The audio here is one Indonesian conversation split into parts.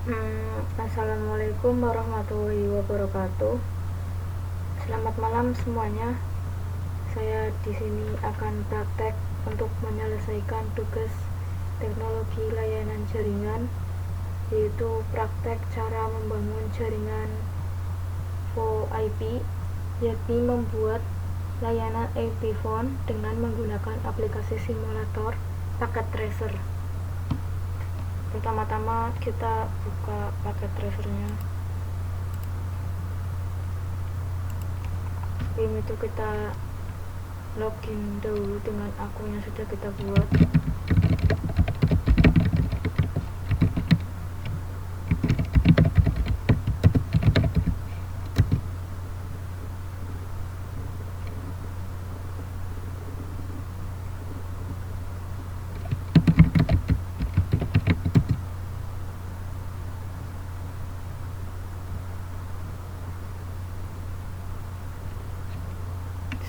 Assalamualaikum warahmatullahi wabarakatuh. Selamat malam semuanya. Saya di sini akan praktek untuk menyelesaikan tugas teknologi layanan jaringan, yaitu praktek cara membangun jaringan VoIP, yakni membuat layanan IP phone dengan menggunakan aplikasi simulator paket tracer. Pertama-tama kita buka paket tracernya. Sebelum itu kita login dahulu dengan akun yang sudah kita buat.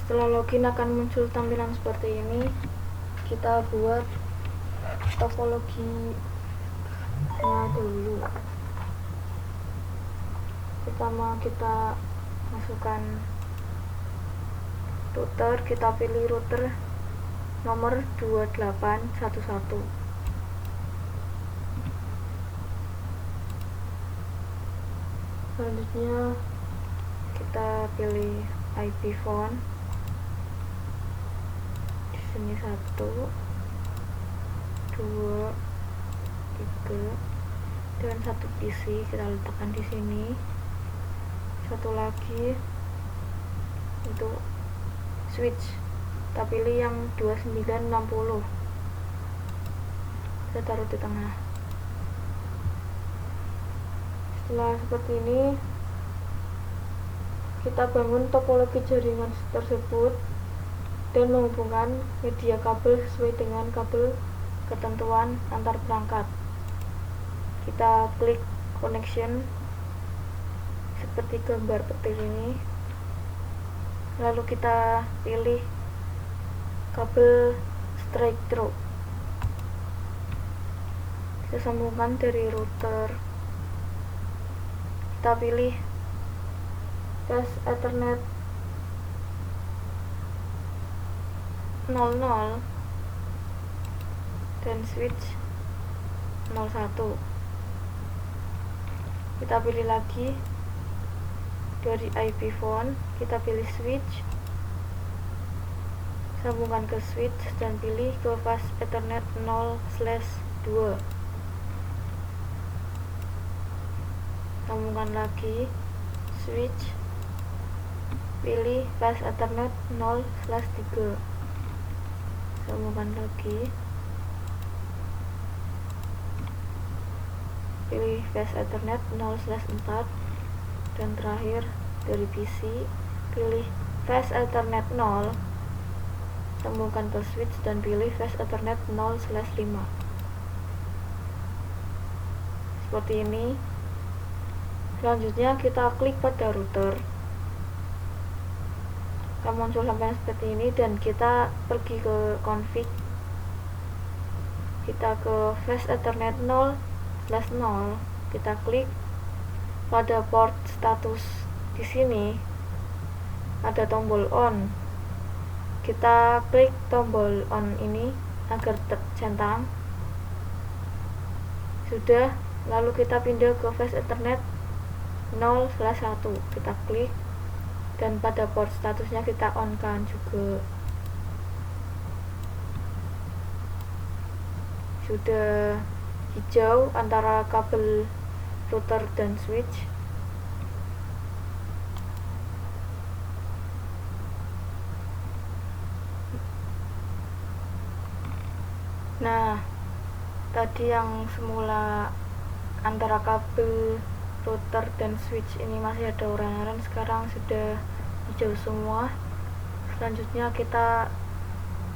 Setelah login akan muncul tampilan seperti ini. Kita buat topologinya dulu. Pertama kita masukkan router, kita pilih router nomor 2811. Selanjutnya kita pilih IP phone. Ini 1, 2, 3 dan 1 PC kita letakkan di sini. Satu lagi untuk switch, kita pilih yang 2960, kita taruh di tengah. Setelah seperti ini, kita bangun topologi jaringan tersebut dan menghubungkan media kabel sesuai dengan kabel ketentuan antar perangkat. Kita klik connection seperti gambar petir ini, lalu kita pilih kabel straight through. Kita sambungkan dari router, kita pilih fast ethernet 00 dan switch 01. Kita pilih lagi dari IP phone, kita pilih switch, sambungkan ke switch dan pilih ke fast ethernet 0/2. Sambungkan lagi switch, pilih fast ethernet 0/3. Sambungkan lagi, pilih fast ethernet 0/4 dan terakhir dari PC pilih fast ethernet 0, sambungkan ke switch dan pilih fast ethernet 0/5. Seperti ini. Selanjutnya kita klik pada router, akan muncul tampilan seperti ini dan kita pergi ke config, kita ke fast ethernet 0/0, kita klik pada port status. Di sini ada tombol on, kita klik tombol on ini agar tercentang. Sudah, lalu kita pindah ke fast ethernet 0/1, kita klik dan pada port statusnya kita on kan juga. Sudah hijau antara kabel router dan switch. Nah, tadi yang semula antara kabel router dan switch ini masih ada oranye-oranye, sekarang sudah hijau semua. Selanjutnya kita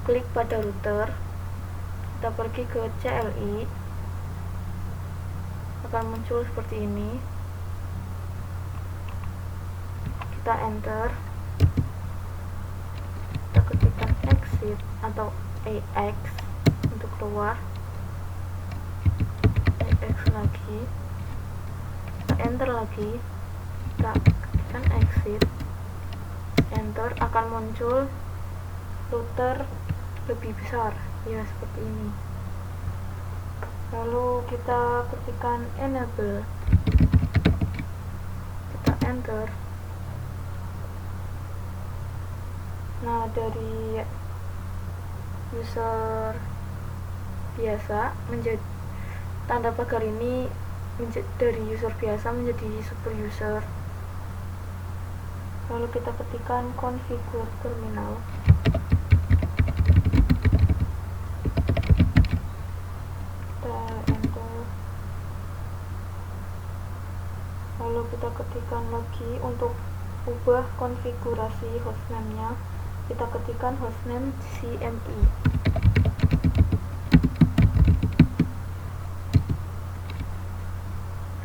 klik pada router, kita pergi ke CLI, akan muncul seperti ini. Kita enter, kita ketikkan exit atau AX untuk keluar, AX lagi, enter lagi, kita tekan exit, enter, akan muncul router lebih besar ya seperti ini. Lalu kita ketikkan enable, kita enter. Nah, dari user biasa menjadi tanda pagar ini dari user biasa menjadi super user. Lalu kita ketikkan configure terminal, kita enter. Lalu kita ketikkan lagi untuk ubah konfigurasi hostname-nya, kita ketikkan hostname CME.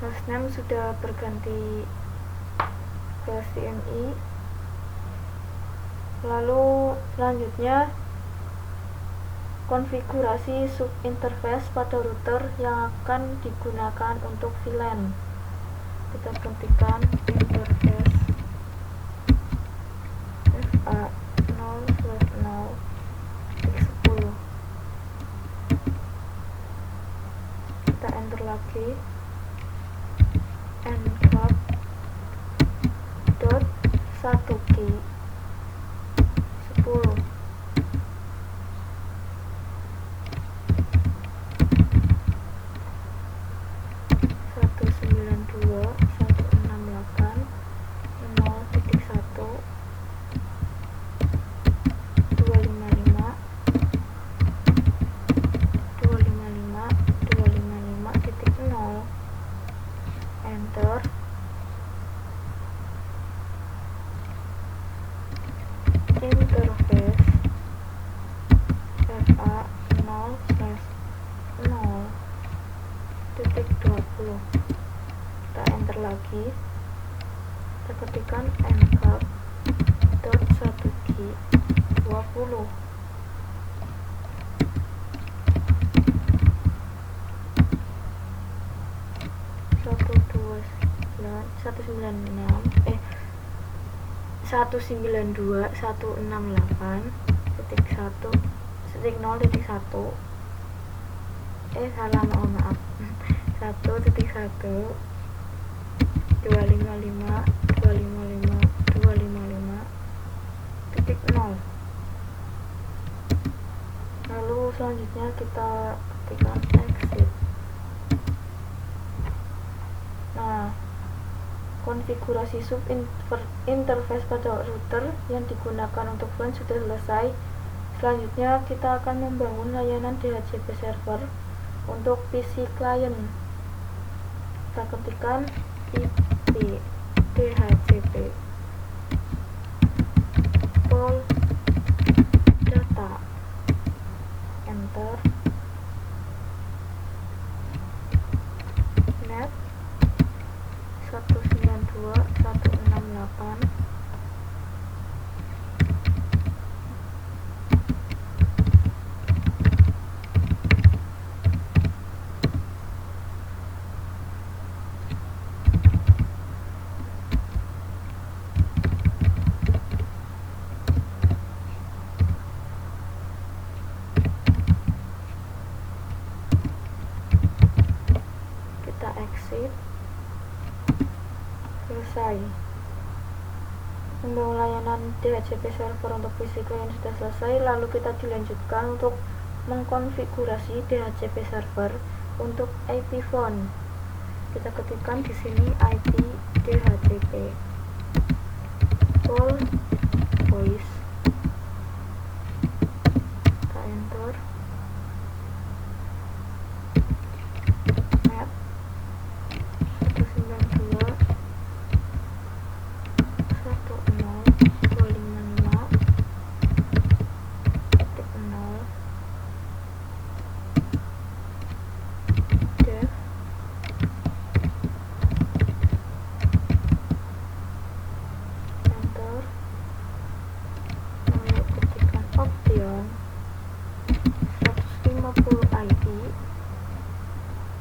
Hostname sudah berganti ke CME. Lalu selanjutnya konfigurasi subinterface pada router yang akan digunakan untuk VLAN. Kita ketikkan interface FA 0/0.10. Kita enter lagi, encrypt.1key 10. Enter. Interface FA 0/0.20. Kita enter lagi, kita ketikkan encrypt.1key 20. Satu 192.168.1.0.1 salah, maaf 1.1.255.255.255.0. Lalu selanjutnya kita ketikkan exit. Nah, konfigurasi subinterface pada router yang digunakan untuk VLAN sudah selesai. Selanjutnya kita akan membangun layanan DHCP server untuk PC client. Kita ketikkan IP DHCP pool data, enter. Net 192.168. Kita exit. Selesai. Membangun layanan DHCP server untuk PC client sudah selesai. Lalu kita dilanjutkan untuk mengkonfigurasi DHCP server untuk IP phone. Kita ketikkan di sini IP DHCP pool voice. Kita enter. Net 192.1.0.255.0. Dev enter. Lalu ketikkan option 150 IP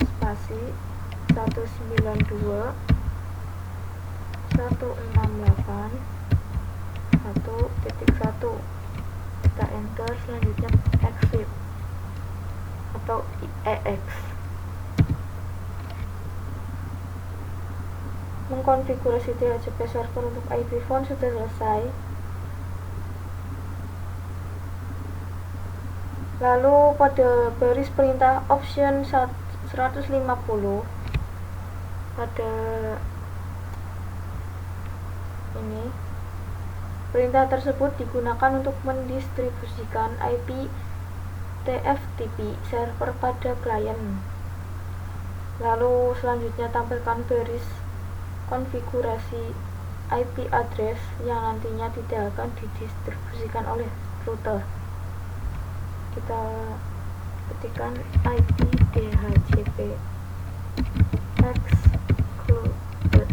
spasi 192 168.1.1. Kita enter, selanjutnya exit atau EX. Mengkonfigurasi DHCP server untuk IP phone sudah selesai. Lalu pada baris perintah option 150 pada ini, perintah tersebut digunakan untuk mendistribusikan IP TFTP server pada klien. Lalu selanjutnya tampilkan baris konfigurasi IP address yang nantinya tidak akan didistribusikan oleh router. Kita ketikkan IP DHCP excluded.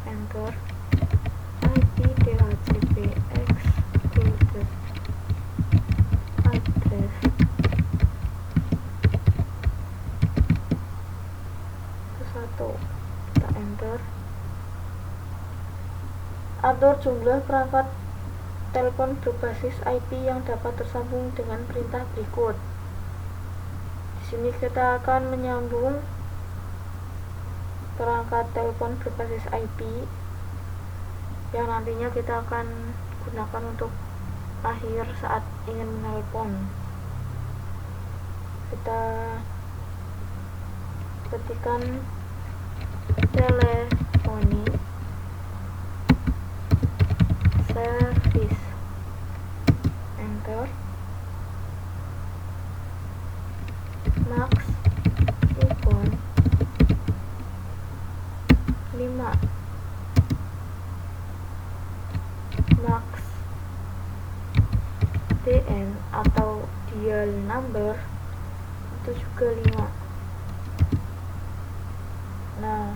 Enter. IP DHCP excluded address. Kita enter. Atur jumlah perangkat telepon berbasis IP yang dapat tersambung dengan perintah berikut. Di sini kita akan menyambung perangkat telepon berbasis IP yang nantinya kita akan gunakan untuk akhir saat ingin menelpon. Kita ketikkan teleponi service, enter. Max icon 5, max DN atau dial number itu juga 5. Nah,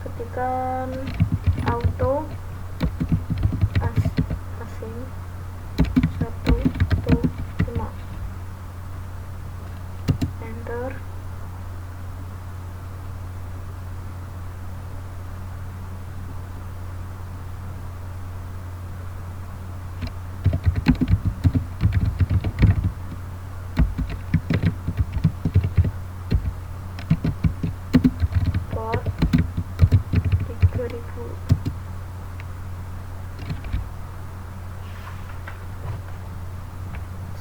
ketikkan auto asing 125, enter.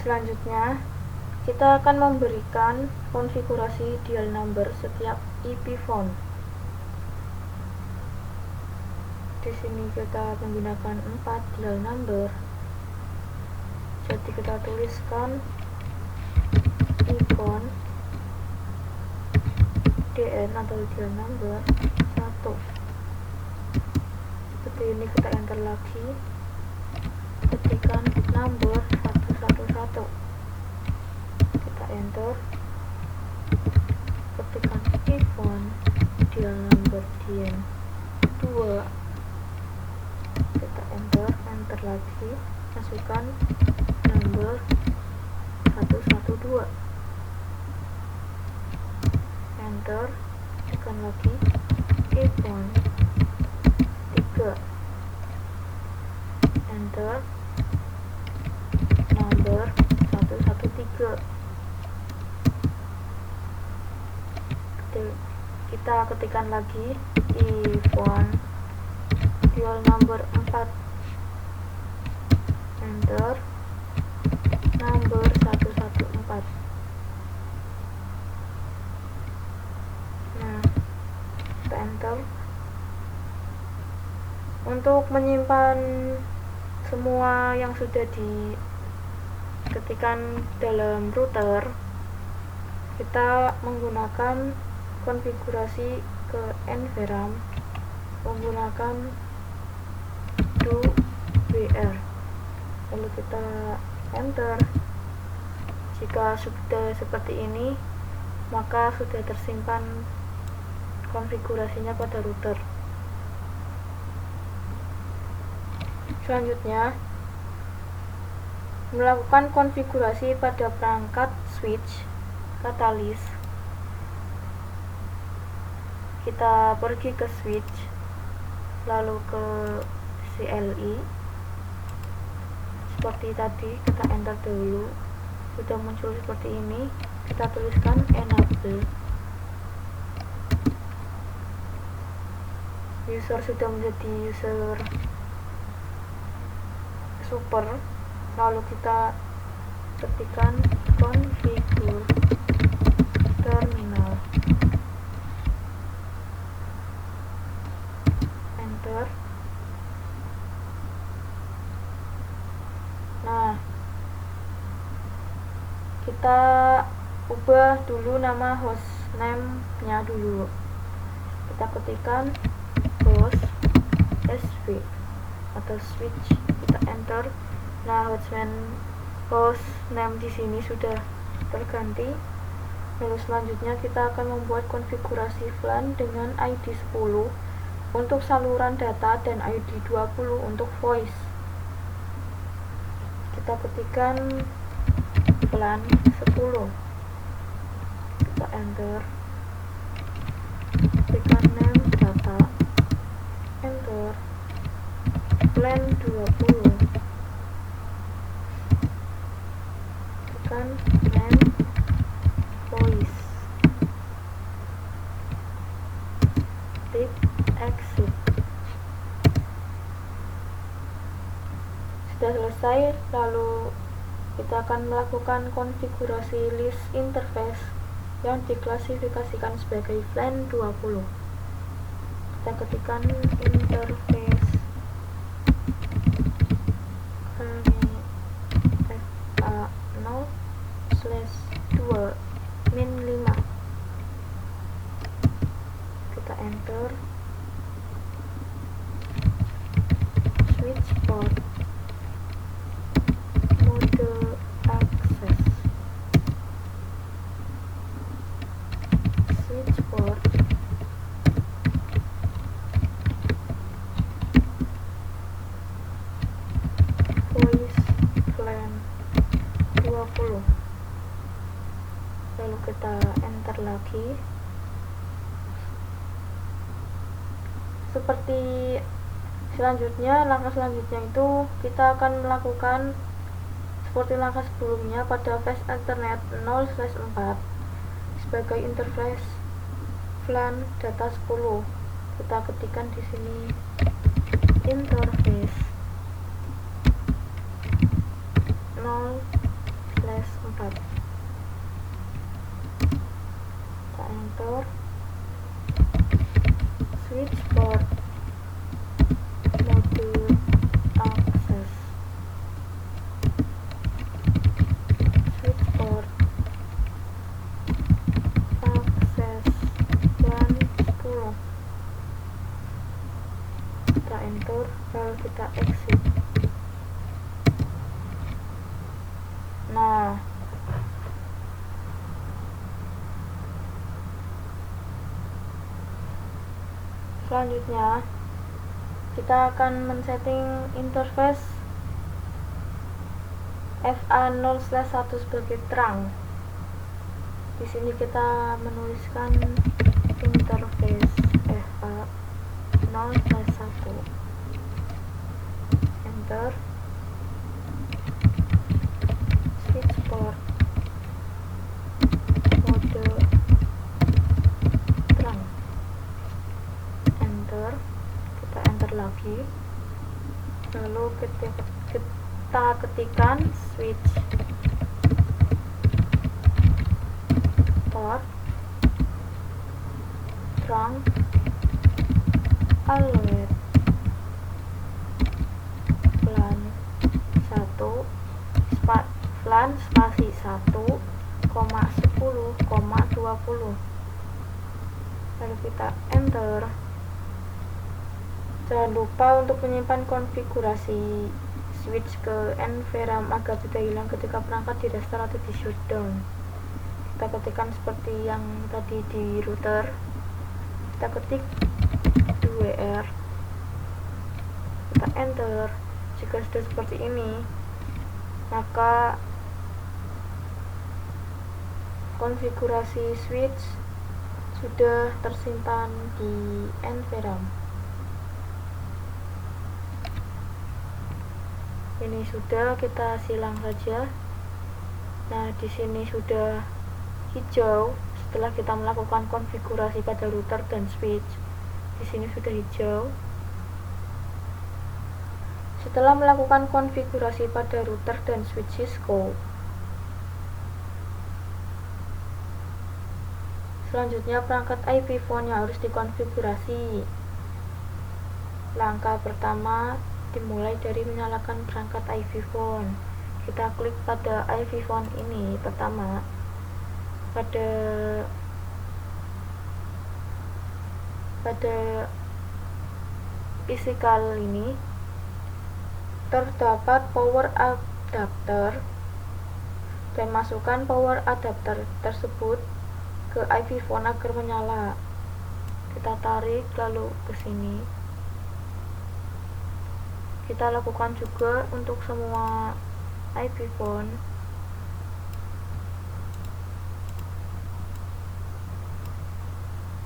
Selanjutnya, kita akan memberikan konfigurasi dial number setiap IP phone. Di sini kita menggunakan 4 dial number. Jadi kita tuliskan icon DN atau dial number 1. Seperti ini, kita enter lagi. Ketikkan number 111, kita enter. Ketikkan iPhone dial number DN 2, kita enter lagi, masukkan number 112, enter. Tekan lagi iPhone 3, enter. Number 113, kita ketikkan lagi iPhone dial number 4, enter. Number 114. Nah, kita enter. Untuk menyimpan semua yang sudah diketikkan dalam router, kita menggunakan konfigurasi ke NVRAM menggunakan do wr, lalu kita enter. Jika sudah seperti ini, maka sudah tersimpan konfigurasinya pada router. Selanjutnya, melakukan konfigurasi pada perangkat switch katalis. Kita pergi ke switch, lalu ke CLI. Seperti tadi, kita enter dulu. Sudah muncul seperti ini, kita tuliskan enable. User sudah menjadi user super, lalu kita ketikkan configure terminal, enter. Nah, kita ubah dulu nama hostname nya dulu. Kita ketikkan host SV atau switch, kita enter. Nah, hostname di sini sudah terganti. Lalu selanjutnya kita akan membuat konfigurasi VLAN dengan ID 10 untuk saluran data dan ID 20 untuk voice. Kita ketikkan VLAN 10, kita enter. Ketikkan name data, enter. VLAN 20, tekan name voice, klik exit. Sudah selesai, lalu kita akan melakukan konfigurasi list interface yang diklasifikasikan sebagai VLAN 20. Kita ketikkan interface FA0/2 min 5. Kita enter. Switch port, mode access, switch port, voice VLAN 20. Lalu kita enter lagi. Seperti selanjutnya, langkah selanjutnya itu kita akan melakukan seperti langkah sebelumnya pada Fast Ethernet 0/4 sebagai interface VLAN data 10. Kita ketikkan di sini interface 0/4. Kita enter. Switch port, mode access, switch port, access VLAN 10. Kita enter, lalu kita exit. Nah, selanjutnya kita akan men-setting interface FA0/1 sebagai terang. Di sini kita menuliskan interface FA0/1, enter. Switch port, mode terang, enter. Kita enter lagi, lalu kita ketikkan switch port, terang, alert, VLAN 1 VLAN spasi 1,10,20. Lalu kita enter. Jangan lupa untuk menyimpan konfigurasi switch ke NVRAM agar tidak hilang ketika perangkat di restart atau di shutdown. Kita ketikkan seperti yang tadi di router. Kita ketik 2R, kita enter. Jika sudah seperti ini, maka konfigurasi switch sudah tersimpan di NVRAM. Ini sudah, kita silang saja. Nah, di sini sudah hijau setelah kita melakukan konfigurasi pada router dan switch. Di sini sudah hijau. Setelah melakukan konfigurasi pada router dan switch Cisco, selanjutnya perangkat IP phone yang harus dikonfigurasi. Langkah pertama dimulai dari menyalakan perangkat IP phone. Kita klik pada IP phone ini pertama. Pada physical ini terdapat power adapter dan masukkan power adapter tersebut ke IP phone agar menyala. Kita tarik lalu ke sini. Kita lakukan juga untuk semua IP phone.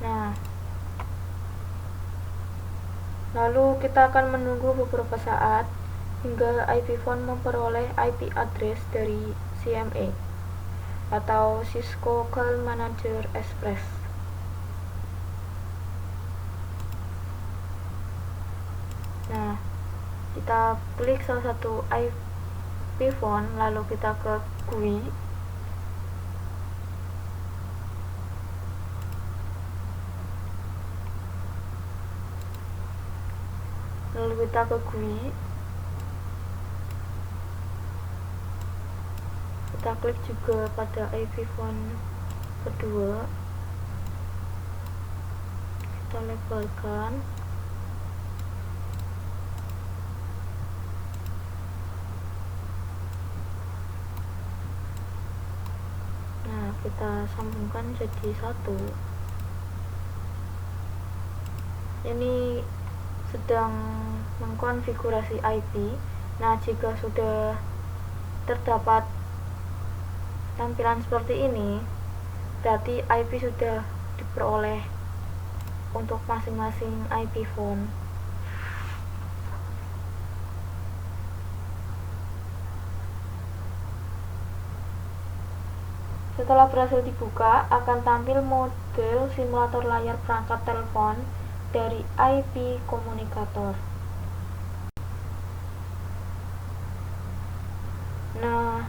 Nah, lalu kita akan menunggu beberapa saat hingga IP phone memperoleh IP address dari CME atau Cisco Call Manager Express. Nah, kita klik salah satu IP phone, lalu kita ke GUI. Lalu kita ke GUI. Kita klik juga pada IP phone kedua. Kita labelkan. Nah, kita sambungkan jadi satu. Ini sedang mengkonfigurasi IP. Nah, jika sudah terdapat tampilan seperti ini, berarti IP sudah diperoleh untuk masing-masing IP phone. Setelah berhasil dibuka, akan tampil model simulator layar perangkat telepon dari IP komunikator. Nah,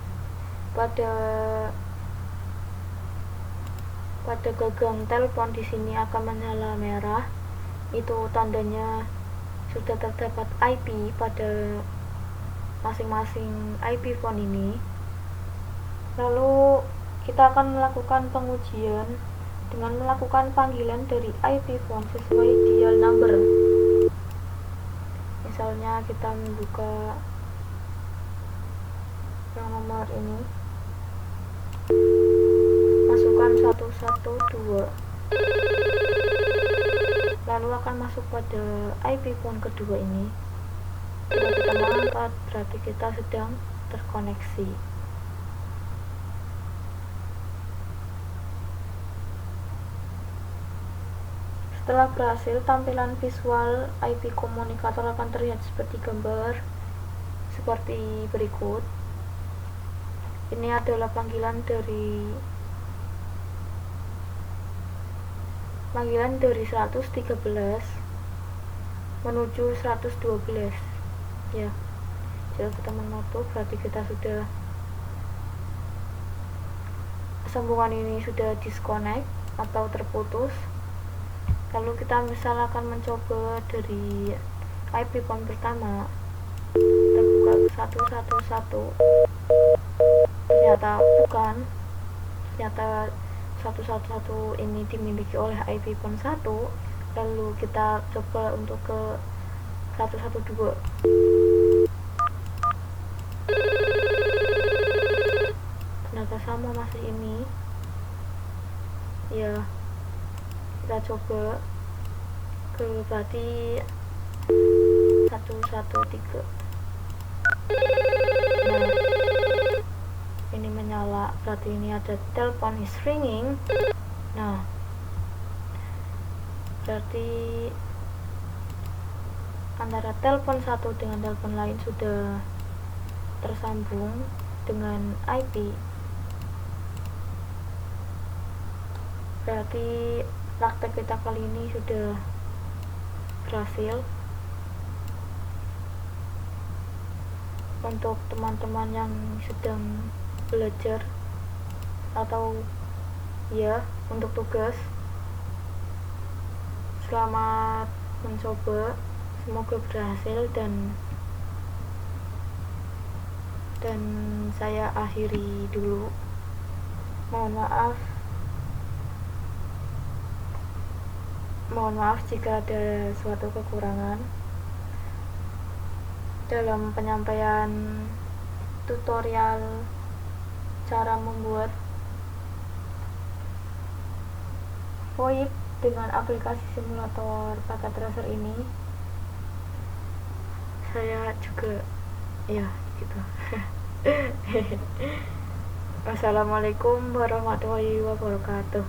pada gagang telepon di sini akan menyala merah. Itu tandanya sudah terdapat IP pada masing-masing IP phone ini. Lalu kita akan melakukan pengujian dengan melakukan panggilan dari IP phone sesuai dial number. Misalnya kita membuka yang nomor ini, masukkan 112, lalu akan masuk pada IP phone kedua ini. Jika kita mengangkat, berarti kita sedang terkoneksi. Setelah berhasil, tampilan visual IP komunikator akan terlihat seperti gambar seperti berikut. Ini adalah panggilan dari 113 menuju 112. Ya, jika kita menutup, berarti kita sudah, sambungan ini sudah disconnect atau terputus. Lalu kita misalkan mencoba dari IP phone pertama, kita buka 111, ternyata bukan, ternyata 111 ini dimiliki oleh IP phone 1. Lalu kita coba untuk ke 112, ternyata sama, masih ini. Ya, kita coba ke berarti 113. Nah, ini menyala, berarti ini ada telepon is ringing. Nah, berarti antara telepon satu dengan telepon lain sudah tersambung dengan IP. Berarti praktek kita kali ini sudah berhasil. Untuk teman-teman yang sedang belajar atau ya untuk tugas, selamat mencoba, semoga berhasil, dan saya akhiri dulu. Mohon maaf jika ada suatu kekurangan dalam penyampaian tutorial cara membuat VoIP dengan aplikasi simulator paket tracer ini. Saya juga ya gitu. Wassalamualaikum warahmatullahi wabarakatuh.